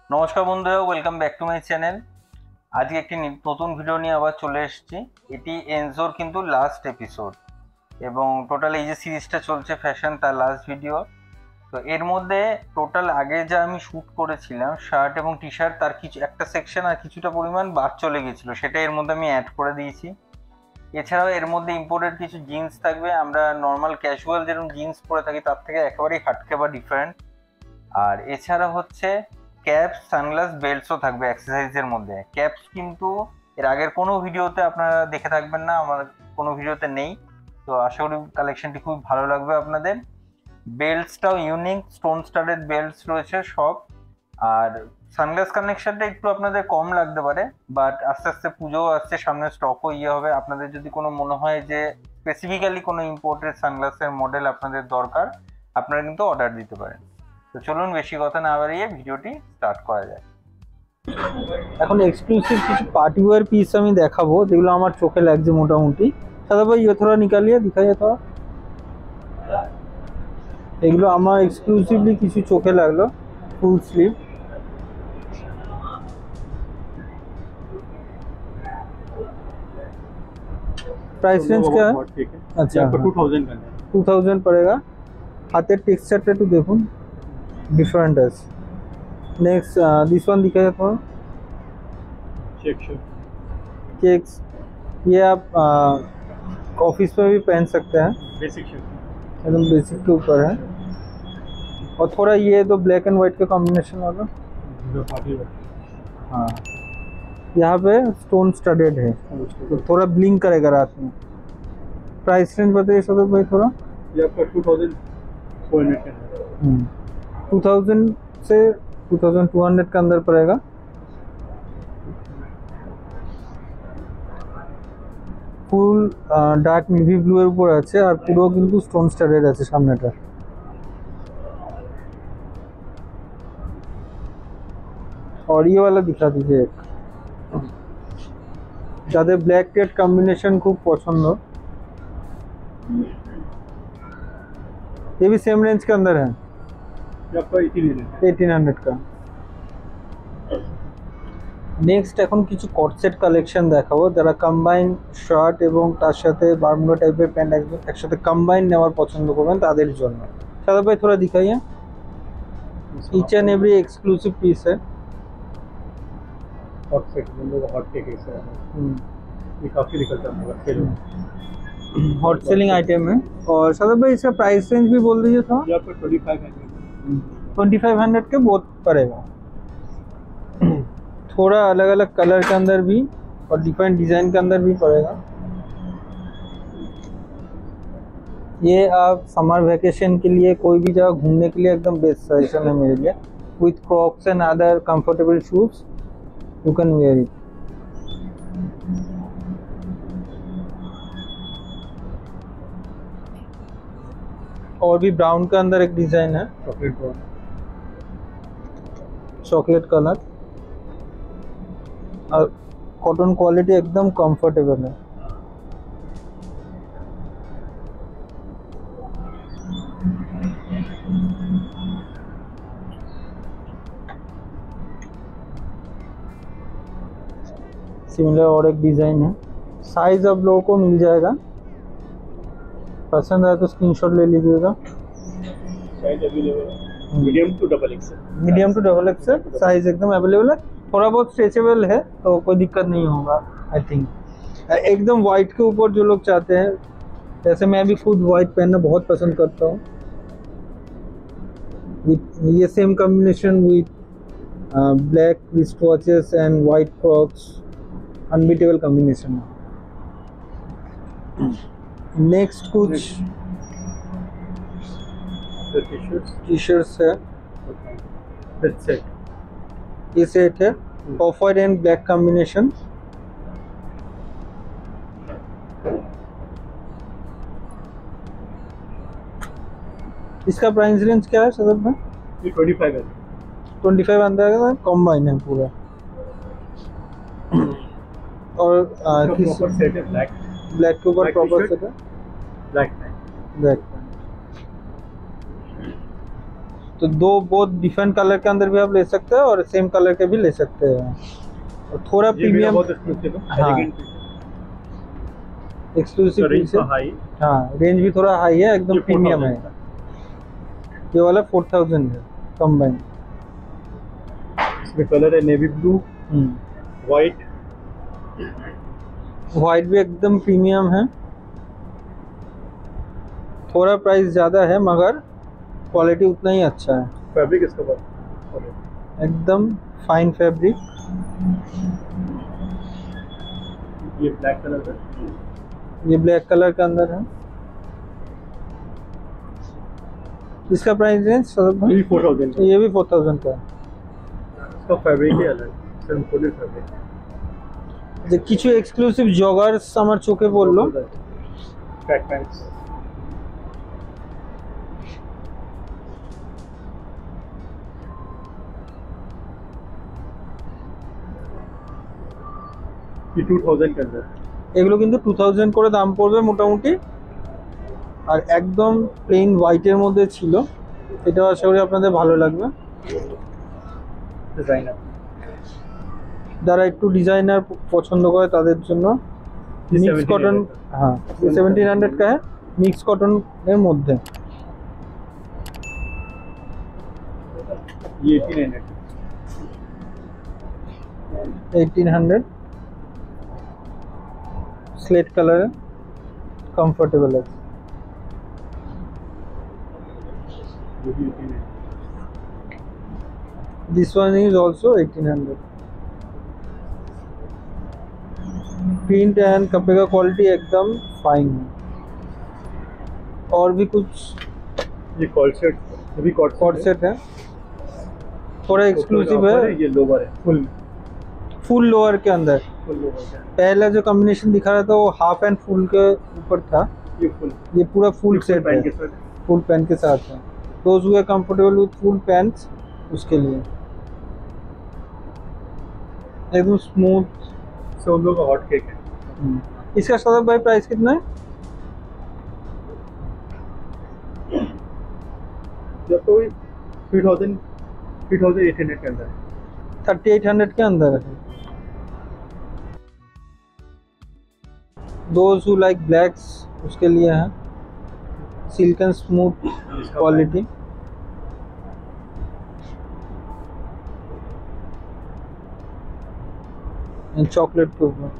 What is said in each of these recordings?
নমস্কার বন্ধুরা, welcome back to my channel. আজকে একটি নতুন ভিডিও নিয়ে আবার চলে এসেছি। এটি এনজোর কিন্তু লাস্ট এপিসোড, এবং টোটাল এই যে সিরিজটা চলছে ফ্যাশন, তার লাস্ট ভিডিও। তো এর মধ্যে টোটাল আগে যা আমি শ্যুট করেছিলাম শার্ট এবং টি শার্ট, তার কিছু একটা সেকশন আর কিছুটা পরিমাণ বাদ চলে গেছিলো, সেটা এর মধ্যে আমি অ্যাড করে দিয়েছি। এছাড়াও এর মধ্যে ইম্পোর্টেড কিছু জিন্স থাকবে। আমরা নর্মাল ক্যাজুয়াল যেরকম জিন্স পরে থাকি তার থেকে একেবারেই হাটকে বা ডিফারেন্ট। আর এছাড়া হচ্ছে ক্যাপস, সানগ্লাস, বেল্টসও থাকবে অ্যাক্সেসরিজের মধ্যে। ক্যাপস কিন্তু এর আগের কোনো ভিডিওতে আপনারা দেখে থাকবেন না, আমার কোনো ভিডিওতে নেই। তো আশা করি কালেকশনটি খুব ভালো লাগবে আপনাদের। বেল্টসটাও ইউনিক স্টোন স্টাডেড বেল্টস রয়েছে সব। আর সানগ্লাস কানেকশনটা একটু আপনাদের কম লাগতে পারে, বাট আস্তে আস্তে পুজোও আসছে সামনে, স্টকও হবে। আপনাদের যদি কোনো মনে হয় যে স্পেসিফিক্যালি কোনো ইম্পোর্টেড সানগ্লাসের মডেল আপনাদের দরকার, আপনারা কিন্তু অর্ডার দিতে পারেন। তো চলুন বেশি কথা না বাড়িয়ে ভিডিওটি স্টার্ট করা যায়। এখন এক্সক্লুসিভ কিছু পার্টি ওয়্যার পিস আমি দেখাবো, যেগুলো আমার চোখে লাগছে মোটামুটি। সাদা ভাই ये थोड़ा निकालिए, दिखाइए थोड़ा। এগুলো আমার এক্সক্লুসিভলি কিছু চোখে লাগলো। ফুল স্লিভ, प्राइस रेंज क्या है? अच्छा, 2000 पड़ेगा। हाथेर टेक्सचारটা একটু দেখুন, डिफरेंट है। नेक्स्ट दिस वन दिखाइए थोड़ा। चेक्स, ये आप ऑफिस में भी पहन सकते हैं, एकदम बेसिक के ऊपर है। और थोड़ा ये तो ब्लैक एंड वाइट का कॉम्बिनेशन वाला। हाँ, यहाँ पे स्टोन स्टडेड है, तो थोड़ा ब्लिंक करेगा रात में। प्राइस रेंज बताइए सदर भाई थोड़ा। ये आपका 2400 का है। 2000 से 2200 के अंदर पड़ेगा। ফুল ডার্ক নেভি ব্লু এর উপর আছে, আর পুরো কিন্তু স্টোন স্টাডেড আছে সামনেটা। और ये वाला दिखा दीजिए एक, যাদের ব্ল্যাক রেড কম্বিনেशन খুব পছন্দ। ये भी सेम रेंज के अंदर है, ये आपका 1800 का। নেক্সট এখন কিছু কটসেট কালেকশন দেখাবো, যারা কম্বাইন শার্ট এবং তার সাথে বারমুডা টাইপের প্যান্ট একসাথে কম্বাইন নেওয়ার পছন্দ করবেন তাদের জন্য। সাদা ভাই थोड़ा दिखाइए। Each and every exclusive piece है। हॉट सेट में लोग हॉट टेक है सर, ये काफी निकलता है सेल में। हॉट सेलिंग आइटम है। और सादा भाई इसका प्राइस रेंज भी बोल दीजिए था। ये आपका 2500 2500 के बहुत पड़ेगा। थोड़ा अलग अलग कलर के अंदर भी और डिफरेंट डिज़ाइन के अंदर भी पड़ेगा। ये आप समर वैकेशन के लिए कोई भी जगह घूमने के लिए एकदम बेस्ट सजेशन है मेरे लिए। With Crocs and other comfortable shoes you can wear it. और भी ब्राउन के अंदर एक डिज़ाइन है, चॉकलेट ब्राउन। चॉकलेट कलर, और कॉटन क्वालिटी एकदम कंफर्टेबल है। सिमिलर और एक डिज़ाइन है। साइज आप लोगों को मिल जाएगा, पसंद आए तो स्क्रीनशॉट ले लीजिएगा। साइज अवेलेबल है medium to double XL. Medium to double XL size एकदम अवेलेबल है। थोड़ा बहुत स्ट्रेचेबल है तो कोई दिक्कत नहीं होगा आई थिंक। एकदम वाइट के ऊपर जो लोग चाहते हैं, जैसे मैं भी खुद वाइट पहनना बहुत पसंद करता हूँ। ये same combination with black wrist watches and white Crocs, unbeatable combination है। नेक्स्ट कुछ टी शर्ट्स है। सेट ये सेट है, of white and black combination. इसका प्राइस रेंज क्या है सदर में? ये 25 है। 25 अंदर का कॉम्बाइन है पूरा। और किस प्रॉपर सेट है ब्लैक ब्लैक के ऊपर Black प्रॉपर t-shirt, सेट है, ब्लैक पैंट। ब्लैक। तो तो दो बहुत डिफरेंट कलर के अंदर भी आप ले सकते हैं और सेम कलर के भी ले सकते हैं। और थोड़ा ये मेरा प्रीमियम, बहुत एक्सक्लूसिव है, हाँ, elegant piece है। एक्सक्लूसिव रेंज पीस है। तो हाई, हाँ, रेंज भी थोड़ा हाई है, एकदम ये प्रीमियम 4000 है। का। ये वाला 4000 है कंबाइन। इसमें कलर है नेवी ब्लू, व्हाइट, वाइट भी एकदम प्रीमियम है। थोड़ा प्राइस ज़्यादा है मगर क्वालिटी उतना ही अच्छा है। फैब्रिक इसका बहुत एकदम फाइन फैब्रिक। ये ब्लैक कलर है, ये ब्लैक कलर के अंदर है। इसका प्राइस रेंज ये 4000 का। ये भी 4000 का है। इसका फैब्रिक ही अलग, सिर्फ फुल फैब्रिक। যে কিছু এক্সক্লুসিভ জগার্স আমার চোখে পড়লো। ट्रैक पैंट्स, ये 2000 के अंदर। এগুলো কিন্তু 2000 করে দাম পড়বে মোটামুটি। আর একদম প্লেন হোয়াইটের মধ্যে ছিল, এটা আশা করি আপনাদের ভালো লাগবে। डिजाइनर যারা একটু ডিজাইনার পছন্দ করে তাদের জন্য মিক্স কটন। हाँ, 1700 का है, मिक्स कॉटन এর মধ্যে। ये 1800 1800 स्लेट कलर है, कंफर्टेबल है। ये भी 1800। This one is also 1800। Print and कपड़े का क्वालिटी एकदम फाइन है। और भी कुछ ये कॉर्ड सेट, ये भी कॉर्ड कॉर्ड सेट है, थोड़ा एक्सक्लूसिव है। ये लोवर है, फुल लोअर के अंदर। फुल लोवर है। पहला जो कॉम्बिनेशन दिखा रहा था वो हाफ एंड फुल के ऊपर था, ये फुल, ये पूरा फुल सेट पैंट है, के साथ फुल पैंट के साथ है। Those who are comfortable with full pants उसके लिए एकदम स्मूथ। से उन लोगों का हॉट केक है। इसका सौरभ भाई प्राइस कितना है? जब तो 3800 के अंदर है। 3800 के अंदर है। दोज हु लाइक ब्लैक्स उसके लिए है, silk and smooth quality. Chocolate के ऊपर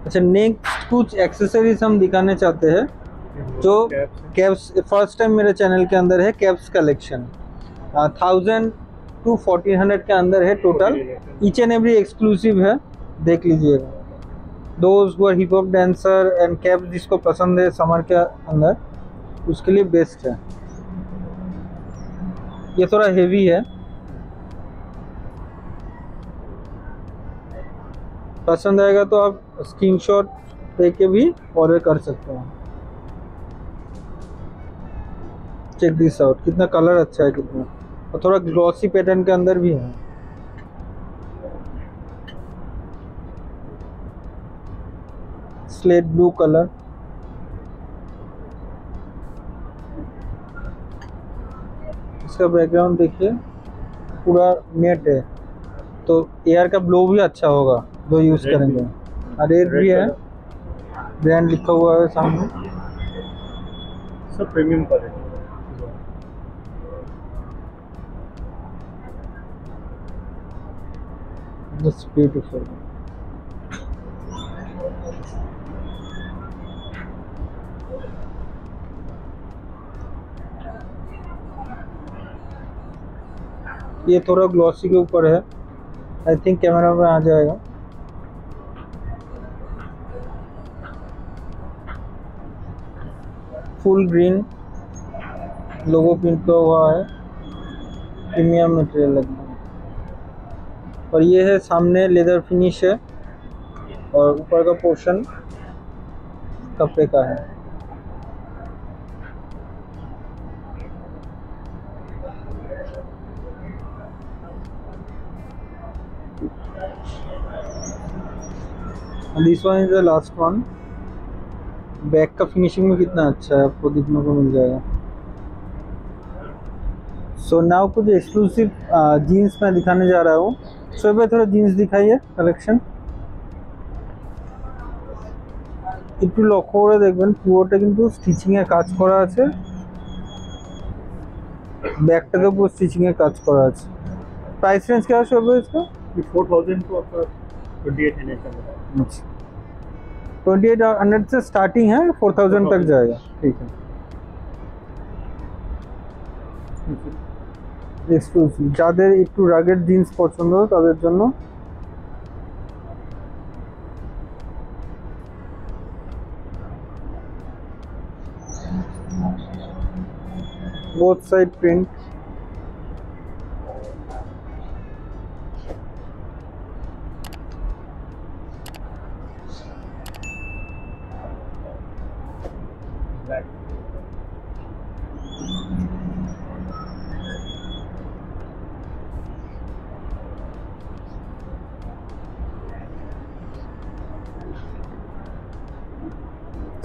अच्छा, नेक्स्ट कुछ एक्सेसरीज हम दिखाने चाहते हैं जो कैप्स। फर्स्ट टाइम मेरे चैनल के अंदर है कैप्स कलेक्शन। 1000 to 1400 के अंदर है total. Each and every exclusive है, देख लीजिएगा। Those who are hip hop dancer and caps जिसको पसंद है समर के अंदर, उसके लिए बेस्ट है। ये थोड़ा हेवी है, पसंद आएगा तो आप स्क्रीनशॉट लेके भी ऑर्डर कर सकते हैं। चेक दिस आउट, कितना कलर अच्छा है, कितना, और थोड़ा ग्लॉसी पैटर्न के अंदर भी है। स्लेट ब्लू कलर, इसका बैकग्राउंड देखिए पूरा मैट है, तो एयर का ब्लो भी अच्छा होगा जो यूज करेंगे। रेड भी है, ब्रांड लिखा हुआ है सामने। सब प्रीमियम क्वालिटी। That's beautiful. ये थोड़ा ग्लॉसी के ऊपर है, आई थिंक कैमरा में आ जाएगा। फुल ग्रीन लोगो प्रिंट का हुआ है, प्रीमियम मटेरियल लगता है। और ये है सामने लेदर फिनिश है और ऊपर का पोर्शन कपड़े का है। And this one is the last one, back का फिनिशिंग में कितना अच्छा है, आपको देखने को मिल जाएगा। सो नाउ कुछ एक्सक्लूसिव जीन्स मैं दिखाने जा रहा हूँ। सो भाई थोड़ा जीन्स दिखाइए কালেকশন। একটু লক্ষ্য করে দেখবেন পুরোটা কিন্তু স্টিচিং এর কাজ করা আছে, ব্যাকটাতে পুরো स्टिचिंग এর কাজ করা আছে। प्राइस रेंज क्या है शोभा इसका? 4000 को आपका 2800 का है। अच्छा 2800 से स्टार्टिंग है, 4000 तक जाएगा। ठीक है, এক্সক্লুসিভ যাদের একটু রাগেড জিন্স পছন্দ তাদের জন্য। Both side print. Black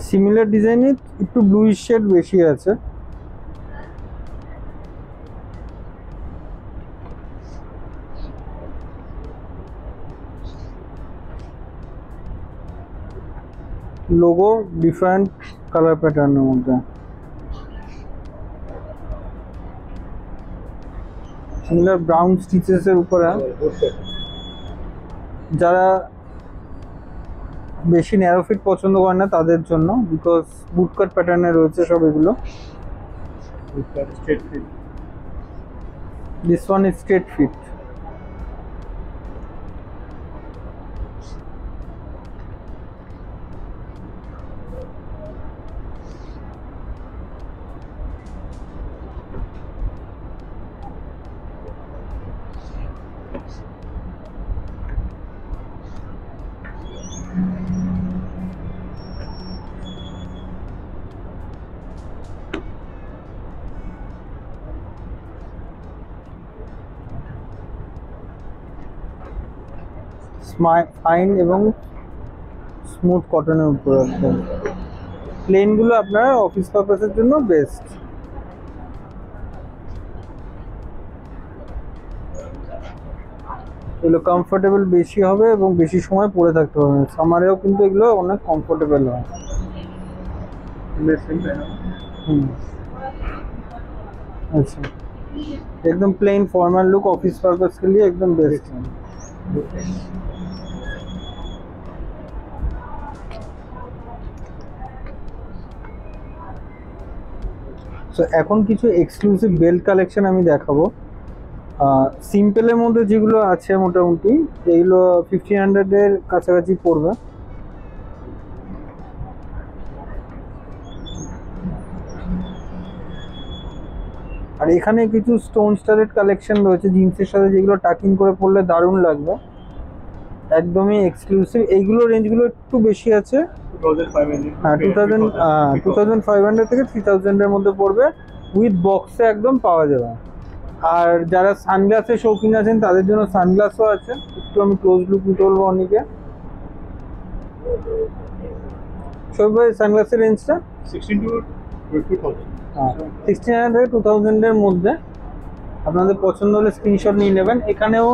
similar ডিজাইনে একটু ব্লুইশ শেড বেশি আছে। লোগো ডিফারেন্ট কালার প্যাটার্নের মধ্যে, সিমিলার ব্রাউন স্টিচেসের উপরে। যারা বেশি ন্যারো ফিট পছন্দ করে না তাদের জন্য, বিকজ বুটকাট প্যাটার্নে রয়েছে সব এগুলো। Straight fit this one is straight fit. Fine এবং স্মুথ কটনের উপর একদম। প্লেনগুলো আপনার অফিস পারপাসের জন্য বেস্ট। এগুলো কমফোর্টেবল বেশি হবে এবং বেশি সময় পরে থাকতে হবে, সামারেও কিন্তু এগুলো অনেক কমফোর্টেবল হয়। अच्छा एकदम plain formal look office purpose के लिए एकदम बेस्ट है। সো এখন কিছু এক্সক্লুসিভ বেল্ট কালেকশন আমি দেখাবো। সিম্পলের মধ্যে যেগুলো আছে মোটামুটি এইগুলো 1500 এর কাছাকাছি পড়বে। আর এখানে কিছু স্টোন স্টারেড কালেকশন রয়েছে জিন্সের সাথে, যেগুলো টাকিং করে পরলে দারুণ লাগবে, একদমই এক্সক্লুসিভ। এইগুলো রেঞ্জগুলো একটু বেশি আছে, 2500 হ্যাঁ 2500 থেকে 3000 এর মধ্যে পড়বে, উইথ বক্সে একদম পাওয়া যাবে। আর যারা সানগ্লাসের শৌখিন আছেন তাদের জন্য সানগ্লাসও আছে। একটু আমি ক্লোজ লুক নিতে বলবো অনেকে। সব ভাই সানগ্লাসের রেঞ্জটা 16 to 2000 1600 থেকে 2000 এর মধ্যে। আপনাদের পছন্দ হলে স্ক্রিনশট নিয়ে নেবেন। এখানেও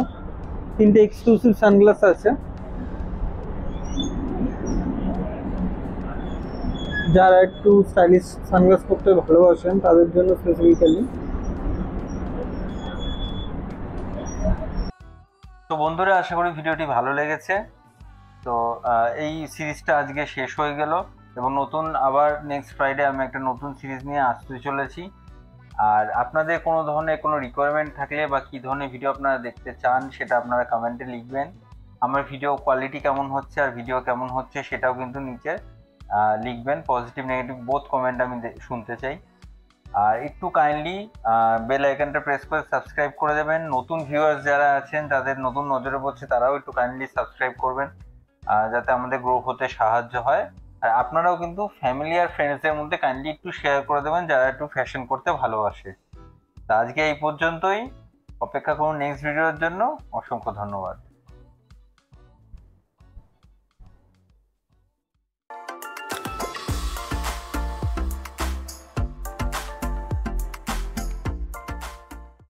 তিনটে এক্সক্লুসিভ সানগ্লাস আছে, যারা একটু স্টাইলিশ সানগ্লাস পরতে ভালোবাসেন তাদের জন্য স্পেসিফিক্যালি। তো বন্ধুরা, আশা করি ভিডিওটি ভালো লেগেছে। তো এই সিরিজটা আজকে শেষ হয়ে গেল এবং নতুন আবার নেক্সট ফ্রাইডে আমি একটা নতুন সিরিজ নিয়ে আসতে চলেছি। আর আপনাদের কোনো ধরনের কোনো রিকোয়ারমেন্ট থাকলে বা কী ধরনের ভিডিও আপনারা দেখতে চান সেটা আপনারা কমেন্টে লিখবেন। আমার ভিডিও কোয়ালিটি কেমন হচ্ছে আর ভিডিও কেমন হচ্ছে সেটাও কিন্তু নিচে লিখবেন। পজিটিভ নেগেটিভ বোথ কমেন্ট আমি শুনতে চাই। আর একটু কাইন্ডলি বেল আইকনটা প্রেস করে সাবস্ক্রাইব করে দেবেন। নতুন ভিউয়ার্স যারা আছেন তাদের নতুন নজরে পড়ছে, তারাও একটু কাইন্ডলি সাবস্ক্রাইব করবেন যাতে আমাদের গ্রো হতে সাহায্য হয়। আর আপনারাও কিন্তু ফ্যামিলি আর ফ্রেন্ডসদের মধ্যে কাইন্ডলি একটু শেয়ার করে দেবেন যারা একটু ফ্যাশন করতে ভালোবাসে। তা আজকে এই পর্যন্তই, অপেক্ষা করুন নেক্সট ভিডিওর জন্য। অসংখ্য ধন্যবাদ।